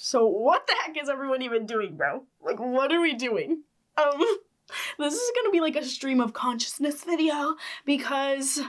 So what the heck is everyone even doing, bro? Like, what are we doing? This is gonna be like a stream of consciousness video because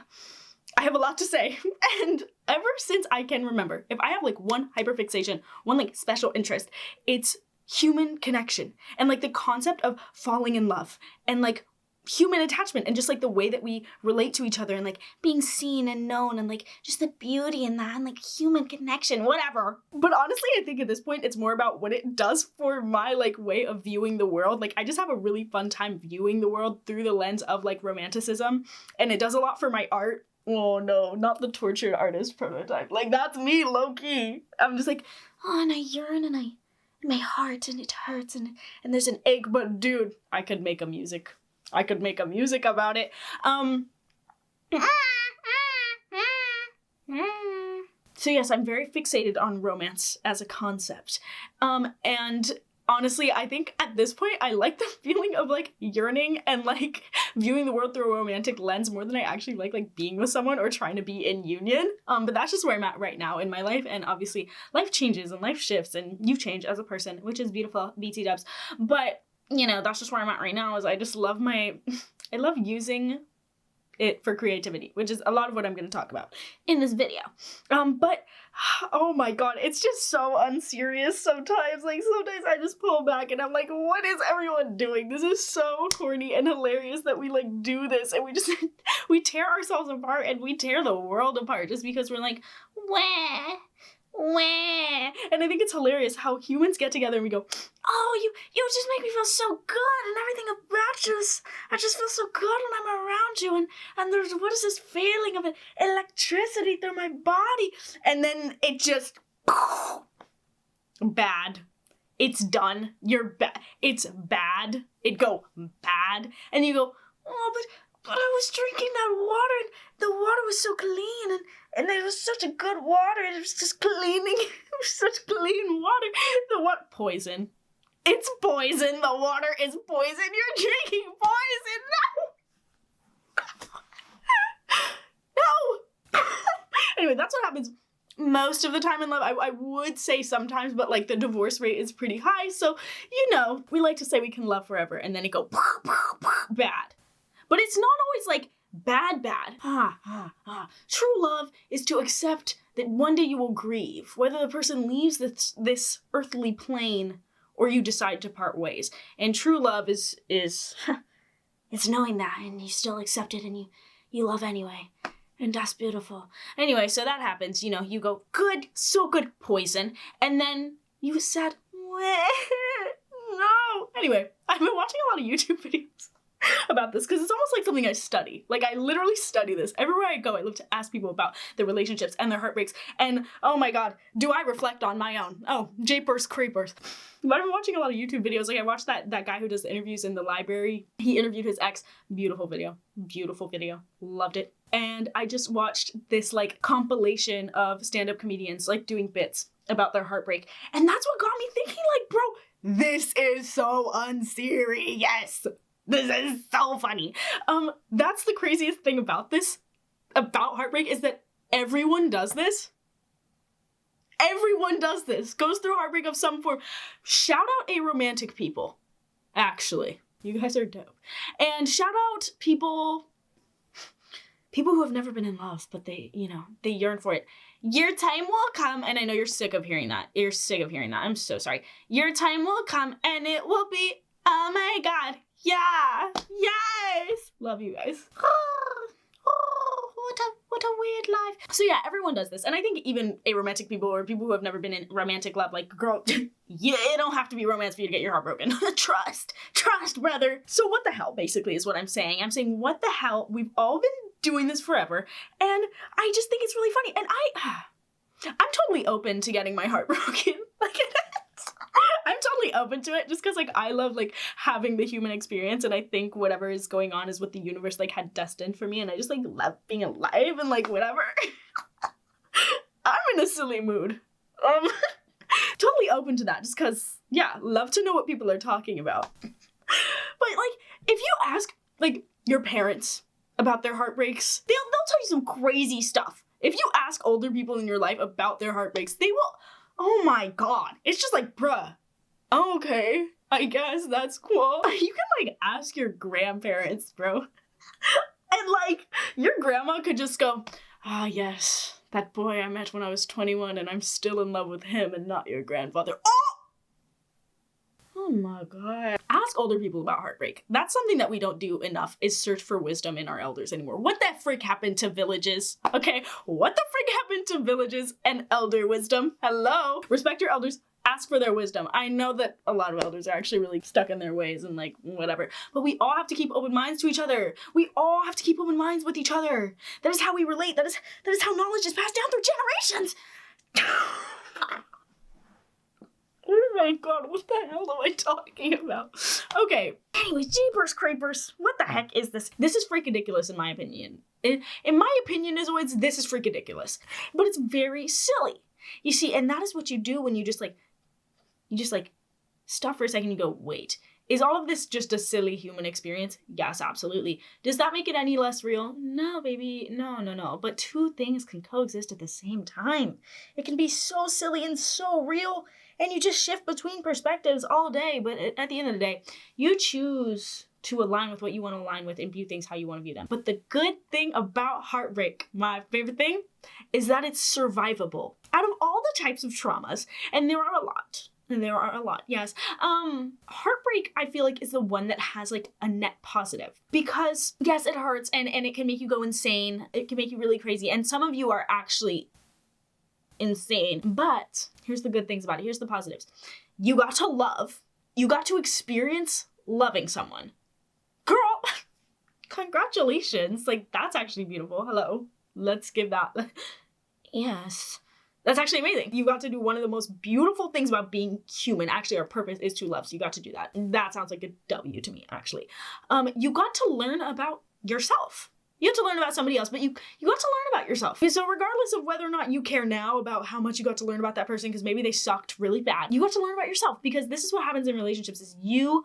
I have a lot to say. And ever since I can remember, if I have like one hyperfixation, one like special interest, it's human connection and like the concept of falling in love and like human attachment and just like the way that we relate to each other and like being seen and known and like just the beauty in that and like human connection, whatever. But honestly, I think at this point it's more about what it does for my like way of viewing the world. Like I just have a really fun time viewing the world through the lens of like romanticism, and it does a lot for my art. Oh no, not the tortured artist prototype. Like that's me, low key. I'm just like, oh, and I yearn and my heart and it hurts and there's an ache, but dude, I could make a music. I could make a music about it. So yes, I'm very fixated on romance as a concept. And honestly, I think at this point, I like the feeling of like yearning and like viewing the world through a romantic lens more than I actually like being with someone or trying to be in union. But that's just where I'm at right now in my life. And obviously life changes and life shifts and you change as a person, which is beautiful, BT dubs. But you know, that's just where I'm at right now is I just love I love using it for creativity, which is a lot of what I'm going to talk about in this video. But oh my god, it's just so unserious sometimes. Like sometimes I just pull back and I'm like, what is everyone doing? This is so corny and hilarious that we like do this and we just we tear ourselves apart and we tear the world apart just because we're like, wah. And I think it's hilarious how humans get together and we go, oh, you just make me feel so good and everything about you is, I just feel so good when I'm around you and there's, what is this feeling of electricity through my body? And then it just, bad. It's done. You're bad. It's bad. It go bad. And you go, oh, but I was drinking that water and the water was so clean and it was such a good water and it was just cleaning. It was such clean water. The what? Poison. It's poison. The water is poison. You're drinking poison. No. Anyway, that's what happens most of the time in love. I would say sometimes, but like the divorce rate is pretty high. So, you know, we like to say we can love forever and then it go bad. But it's not always like bad. True love is to accept that one day you will grieve, whether the person leaves this earthly plane or you decide to part ways. And true love is it's knowing that and you still accept it and you love anyway. And that's beautiful. Anyway, so that happens, you know, you go, good, so good, poison. And then you said, no. Anyway, I've been watching a lot of YouTube videos about this because it's almost like something I study. Like I literally study this. Everywhere I go, I love to ask people about their relationships and their heartbreaks. And oh my god, do I reflect on my own? Oh, japers, creepers. But I've been watching a lot of YouTube videos. Like I watched that guy who does the interviews in the library. He interviewed his ex. Beautiful video. Loved it. And I just watched this like compilation of stand-up comedians like doing bits about their heartbreak. And that's what got me thinking like, bro, this is so unserious. This is so funny. That's the craziest thing about this, about heartbreak, is that everyone does this. Everyone does this. Goes through heartbreak of some form. Shout out aromantic people. Actually, you guys are dope. And shout out people who have never been in love, but they yearn for it. Your time will come, and I know you're sick of hearing that. I'm so sorry. Your time will come, and it will be, oh my god. Yeah. Yes. Love you guys. What a weird life. So yeah, everyone does this. And I think even aromantic people or people who have never been in romantic love, like, girl, yeah, it don't have to be romance for you to get your heart broken. Trust, brother. So what the hell, basically, is what I'm saying. I'm saying, what the hell? We've all been doing this forever. And I just think it's really funny. And I'm totally open to getting my heart broken. Like, I'm totally open to it just because like I love like having the human experience, and I think whatever is going on is what the universe like had destined for me, and I just like love being alive and like whatever. I'm in a silly mood. Totally open to that just because, yeah, love to know what people are talking about. But like if you ask like your parents about their heartbreaks, they'll tell you some crazy stuff. If you ask older people in your life about their heartbreaks, they will Oh my god. It's just like, bruh, okay, I guess that's cool. You can like ask your grandparents, bro. And like, your grandma could just go, ah, yes, that boy I met when I was 21 and I'm still in love with him and not your grandfather. Oh my god. Ask older people about heartbreak. That's something that we don't do enough, is search for wisdom in our elders anymore. What the frick happened to villages? Okay, what the frick happened to villages and elder wisdom? Hello? Respect your elders. Ask for their wisdom. I know that a lot of elders are actually really stuck in their ways and like whatever, but we all have to keep open minds to each other. We all have to keep open minds with each other. That is how we relate. That is how knowledge is passed down through generations. Oh my god, what the hell am I talking about? Okay, anyways, jeepers creepers. What the heck is this? This is freakidiculous in my opinion. In my opinion, as always, this is freakidiculous. But it's very silly. You see, and that is what you do when you just stop for a second and you go, wait, is all of this just a silly human experience? Yes, absolutely. Does that make it any less real? No, baby, no. But two things can coexist at the same time. It can be so silly and so real, and you just shift between perspectives all day, but at the end of the day, you choose to align with what you want to align with and view things how you want to view them. But the good thing about heartbreak, my favorite thing, is that it's survivable. Out of all the types of traumas, and there are a lot, yes, heartbreak, I feel like, is the one that has like a net positive. Because yes, it hurts and it can make you go insane. It can make you really crazy. And some of you are actually insane. But here's the good things about it. Here's the positives. You got to love. You got to experience loving someone. Girl, congratulations. Like, that's actually beautiful. Hello. Let's give that. Yes. That's actually amazing. You got to do one of the most beautiful things about being human. Actually, our purpose is to love, so you got to do that. That sounds like a W to me, actually. You got to learn about yourself. You have to learn about somebody else, but you got to learn about yourself. So regardless of whether or not you care now about how much you got to learn about that person, because maybe they sucked really bad, you got to learn about yourself, because this is what happens in relationships, is you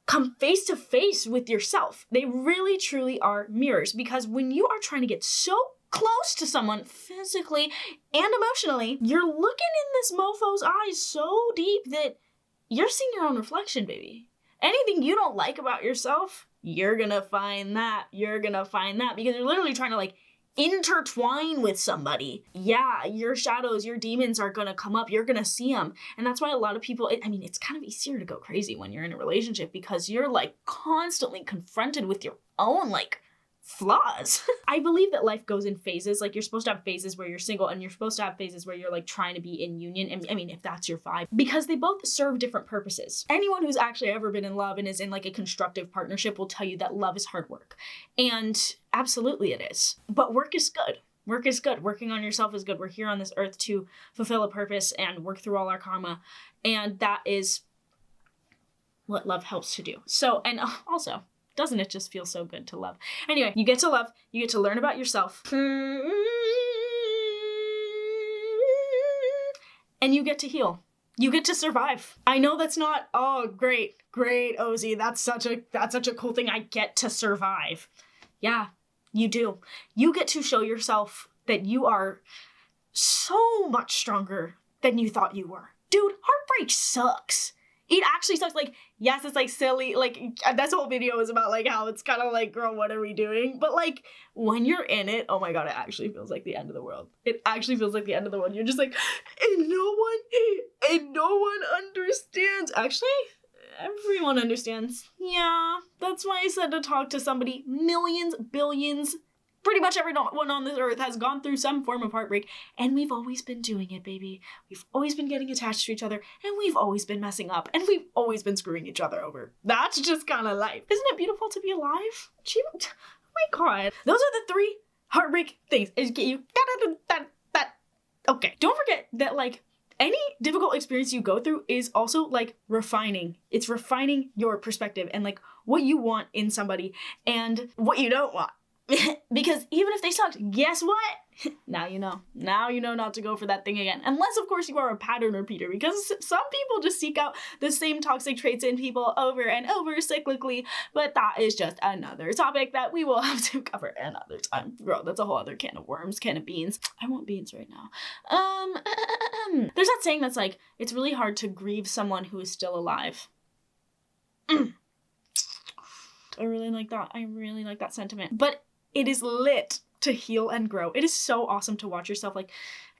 come face to face with yourself. They really, truly are mirrors, because when you are trying to get so close to someone physically and emotionally, you're looking in this mofo's eyes so deep that you're seeing your own reflection, baby. Anything you don't like about yourself, you're gonna find that. You're gonna find that, because you're literally trying to like intertwine with somebody. Yeah, your shadows, your demons are gonna come up. You're gonna see them. And that's why a lot of people, it's kind of easier to go crazy when you're in a relationship, because you're like constantly confronted with your own like flaws. I believe that life goes in phases. Like, you're supposed to have phases where you're single, and you're supposed to have phases where you're like trying to be in union. And if that's your vibe, because they both serve different purposes. Anyone who's actually ever been in love and is in like a constructive partnership will tell you that love is hard work. And absolutely it is. But work is good. Work is good. Working on yourself is good. We're here on this earth to fulfill a purpose and work through all our karma. And that is what love helps to do. So, and also, doesn't it just feel so good to love? Anyway, you get to love, you get to learn about yourself, and you get to heal. You get to survive. I know that's not, oh, great, Ozzy, that's such a cool thing. I get to survive. Yeah, you do. You get to show yourself that you are so much stronger than you thought you were. Dude, heartbreak sucks. It actually sucks. Like, yes, it's like silly. Like, this whole video is about like how it's kind of like, girl, what are we doing? But like, when you're in it, oh my god, it actually feels like the end of the world. It actually feels like the end of the world. You're just like, and no one understands. Actually, everyone understands. Yeah, that's why I said to talk to somebody. Millions, billions, pretty much everyone on this earth has gone through some form of heartbreak, and we've always been doing it, baby. We've always been getting attached to each other, and we've always been messing up, and we've always been screwing each other over. That's just kind of life. Isn't it beautiful to be alive? Oh my god. Those are the 3 heartbreak things. Okay. Don't forget that, like, any difficult experience you go through is also, like, refining. It's refining your perspective and, like, what you want in somebody and what you don't want. Because even if they sucked, guess what? Now you know. Now you know not to go for that thing again. Unless, of course, you are a pattern repeater, because some people just seek out the same toxic traits in people over and over cyclically, but that is just another topic that we will have to cover another time. Girl, that's a whole other can of worms, can of beans. I want beans right now. There's that saying that's like, it's really hard to grieve someone who is still alive. I really like that. I really like that sentiment. But it is lit to heal and grow. It is so awesome to watch yourself like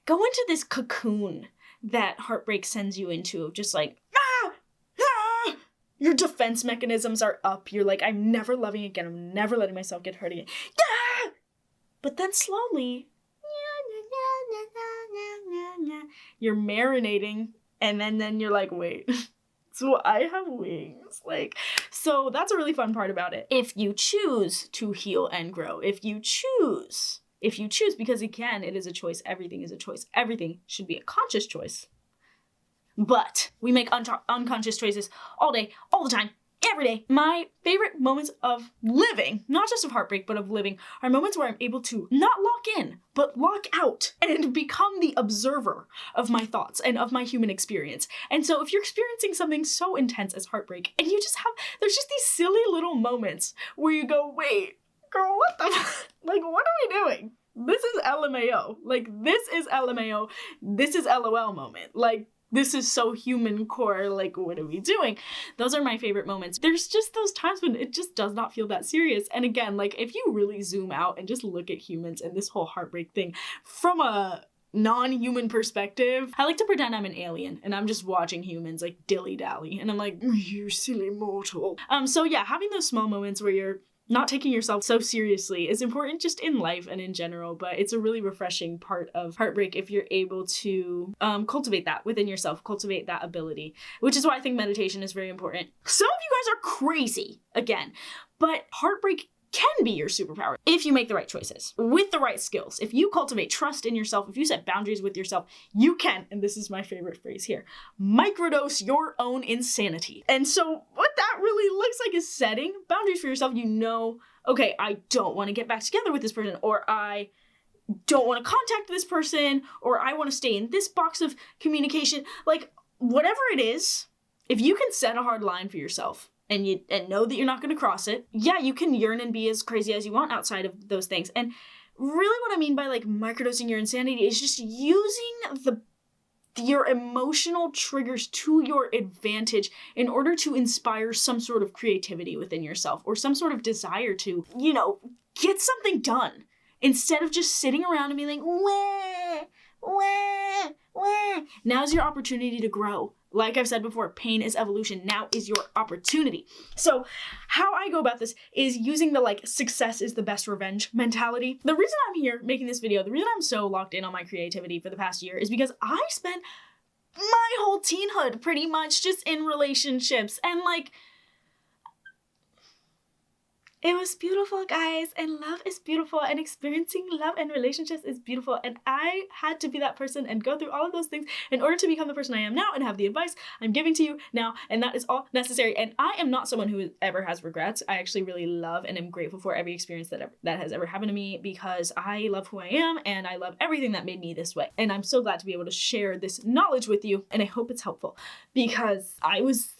go into this cocoon that heartbreak sends you into of just like, your defense mechanisms are up. You're like, I'm never loving again. I'm never letting myself get hurt again. But then slowly, you're marinating, and then you're like, wait, so I have wings. Like, so that's a really fun part about it. If you choose to heal and grow, if you choose, because again, it is a choice. Everything is a choice. Everything should be a conscious choice. But we make unconscious choices all day, all the time, every day. My favorite moments of living, not just of heartbreak, but of living, are moments where I'm able to not lock in, but lock out and become the observer of my thoughts and of my human experience. And so if you're experiencing something so intense as heartbreak, and there's just these silly little moments where you go, wait, girl, what the, like, what are we doing? This is LMAO. Like, this is LMAO. This is LOL moment. Like, this is so human core, like, what are we doing? Those are my favorite moments. There's just those times when it just does not feel that serious. And again, like, if you really zoom out and just look at humans and this whole heartbreak thing from a non-human perspective, I like to pretend I'm an alien and I'm just watching humans, like, dilly-dally. And I'm like, you silly mortal. So yeah, having those small moments where you're not taking yourself so seriously is important just in life and in general, but it's a really refreshing part of heartbreak if you're able to cultivate that within yourself, cultivate that ability, which is why I think meditation is very important. Some of you guys are crazy, again, but heartbreak can be your superpower if you make the right choices with the right skills. If you cultivate trust in yourself, if you set boundaries with yourself, you can, and this is my favorite phrase here, microdose your own insanity. And so what that really looks like is setting boundaries for yourself. You know, okay, I don't want to get back together with this person, or I don't want to contact this person, or I want to stay in this box of communication. Like, whatever it is, if you can set a hard line for yourself, and know that you're not going to cross it, yeah, you can yearn and be as crazy as you want outside of those things. And really what I mean by like microdosing your insanity is just using your emotional triggers to your advantage in order to inspire some sort of creativity within yourself, or some sort of desire to, you know, get something done, instead of just sitting around and being like, wah, wah, wah. Now's your opportunity to grow. Like I've said before, pain is evolution. Now is your opportunity. So how I go about this is using the like success is the best revenge mentality. The reason I'm here making this video, the reason I'm so locked in on my creativity for the past year is because I spent my whole teenhood pretty much just in relationships, and like, it was beautiful, guys, and love is beautiful, and experiencing love and relationships is beautiful, and I had to be that person and go through all of those things in order to become the person I am now and have the advice I'm giving to you now, and that is all necessary. And I am not someone who ever has regrets. I actually really love and am grateful for every experience that has ever happened to me, because I love who I am, and I love everything that made me this way. And I'm so glad to be able to share this knowledge with you, and I hope it's helpful, because I was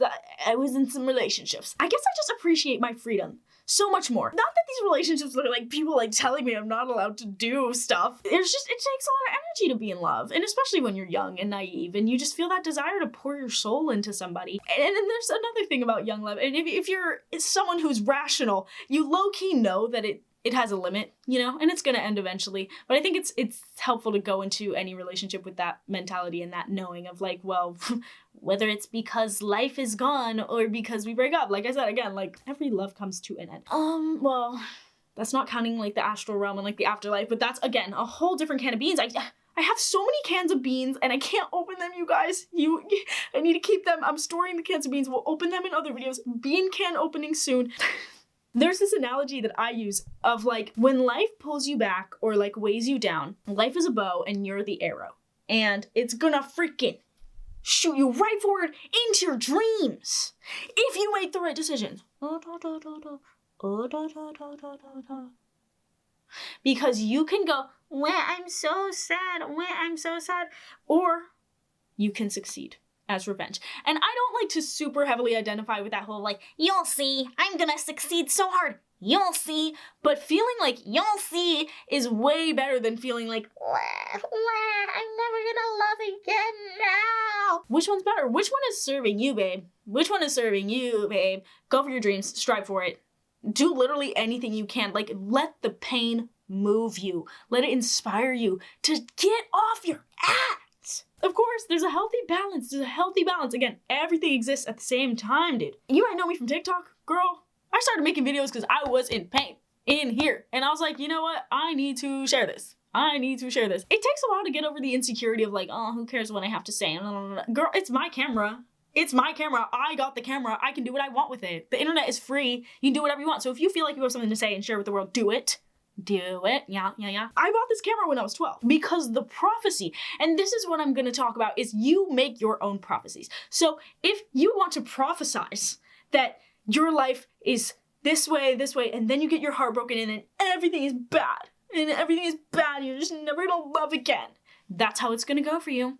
in some relationships. I guess I just appreciate my freedom so much more. Not that these relationships look like people like telling me I'm not allowed to do stuff. It takes a lot of energy to be in love, and especially when you're young and naive, and you just feel that desire to pour your soul into somebody. And then there's another thing about young love, and if you're someone who's rational, you low-key know that it has a limit, you know, and it's gonna end eventually. But I think it's helpful to go into any relationship with that mentality and that knowing of like, well, whether it's because life is gone or because we break up, like I said, again, like every love comes to an end. Well, that's not counting like the astral realm and like the afterlife, but that's again a whole different can of beans. I have so many cans of beans and I can't open them, you guys. I need to keep them. I'm storing the cans of beans. We'll open them in other videos. Bean can opening soon. There's this analogy that I use of like, when life pulls you back or like weighs you down, life is a bow and you're the arrow. And it's gonna freaking shoot you right forward into your dreams if you make the right decisions. Because you can go, I'm so sad, I'm so sad. Or you can succeed as revenge. And I don't like to super heavily identify with that whole like, you'll see, I'm gonna succeed so hard, you'll see. But feeling like you'll see is way better than feeling like, I'm never gonna love again now. Which one's better? Which one is serving you, babe? Which one is serving you, babe? Go for your dreams, strive for it. Do literally anything you can. Like, let the pain move you. Let it inspire you to get off your ass. Of course, there's a healthy balance. There's a healthy balance. Again, everything exists at the same time, dude. You might know me from TikTok, girl. I started making videos because I was in pain in here. And I was like, you know what? I need to share this. I need to share this. It takes a while to get over the insecurity of like, oh, who cares what I have to say? Girl, it's my camera. It's my camera. I got the camera. I can do what I want with it. The internet is free. You can do whatever you want. So if you feel like you have something to say and share with the world, do it. Do it. Yeah. I bought this camera when I was 12 because the prophecy, and this is what I'm going to talk about, is you make your own prophecies. So if you want to prophesize that your life is this way, and then you get your heart broken and then everything is bad, and you're just never going to love again. That's how it's going to go for you.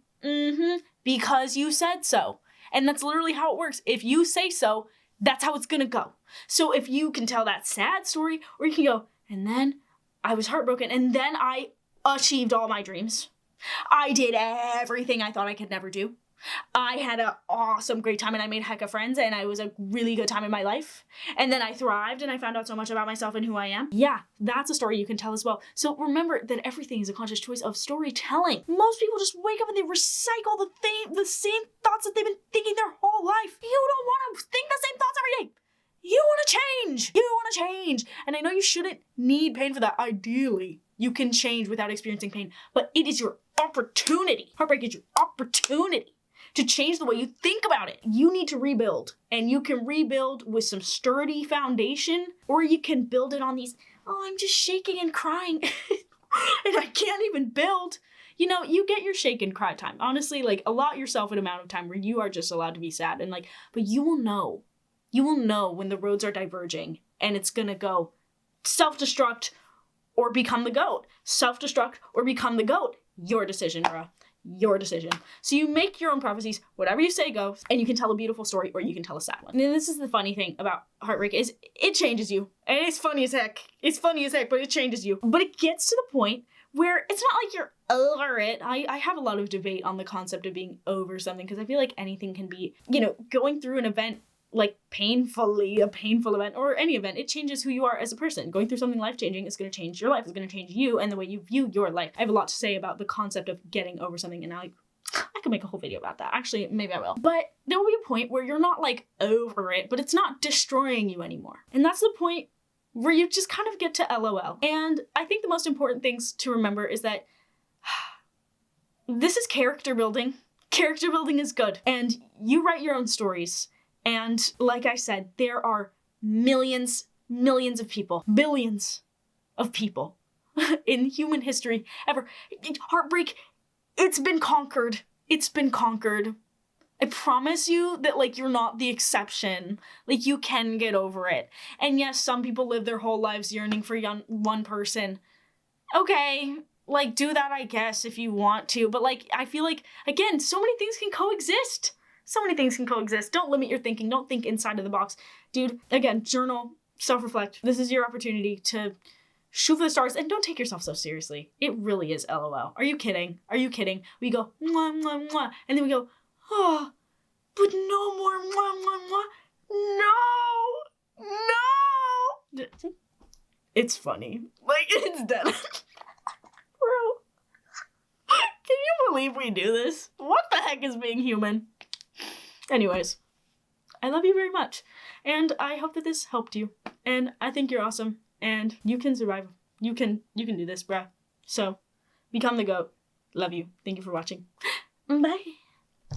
Because you said so. And that's literally how it works. If you say so, that's how it's gonna go. So if you can tell that sad story, or you can go, and then I was heartbroken, and then I achieved all my dreams. I did everything I thought I could never do. I had an awesome, great time, and I made heck of friends, and I was a really good time in my life. And then I thrived, and I found out so much about myself and who I am. Yeah, that's a story you can tell as well. So remember that everything is a conscious choice of storytelling. Most people just wake up and they recycle the same thoughts that they've been thinking their whole life. You don't want to think the same thoughts every day. You want to change. You want to change. And I know you shouldn't need pain for that. Ideally, you can change without experiencing pain, but it is your opportunity. Heartbreak is your opportunity to change the way you think about it. You need to rebuild, and you can rebuild with some sturdy foundation, or you can build it on these, oh, I'm just shaking and crying and I can't even build. You know, you get your shake and cry time. Honestly, like, allot yourself an amount of time where you are just allowed to be sad, and like, but you will know when the roads are diverging and it's gonna go self-destruct or become the goat. Self-destruct or become the goat. Your decision, bruh. Your decision. So you make your own prophecies, whatever you say goes, and you can tell a beautiful story or you can tell a sad one. And this is the funny thing about heartbreak, is it changes you. And it's funny as heck. It's funny as heck, but it changes you. But it gets to the point where it's not like you're over it. I have a lot of debate on the concept of being over something, because I feel like anything can be, going through an event like a painful event, or any event, it changes who you are as a person. Going through something life-changing is going to change your life. It's going to change you and the way you view your life. I have a lot to say about the concept of getting over something, and I could make a whole video about that. Actually, maybe I will. But there will be a point where you're not like over it, but it's not destroying you anymore. And that's the point where you just kind of get to LOL. And I think the most important things to remember is that this is character building. Character building is good. And you write your own stories. And like I said, there are millions of people, billions of people in human history ever. Heartbreak, it's been conquered. It's been conquered. I promise you that, like, you're not the exception. Like, you can get over it. And yes, some people live their whole lives yearning for one person. Okay, like, do that, I guess, if you want to. But, like, I feel like, again, so many things can coexist. So many things can coexist. Don't limit your thinking. Don't think inside of the box. Dude, again, journal, self-reflect. This is your opportunity to shoot for the stars, and don't take yourself so seriously. It really is LOL. Are you kidding? Are you kidding? We go, mwah, mwah, mwah, and then we go, oh, but no more mwah, mwah, mwah. No! It's funny. Like, it's dead. Bro. Can you believe we do this? What the heck is being human? Anyways, I love you very much, and I hope that this helped you, and I think you're awesome, and you can survive. You can do this, bruh. So, become the GOAT. Love you. Thank you for watching. Bye.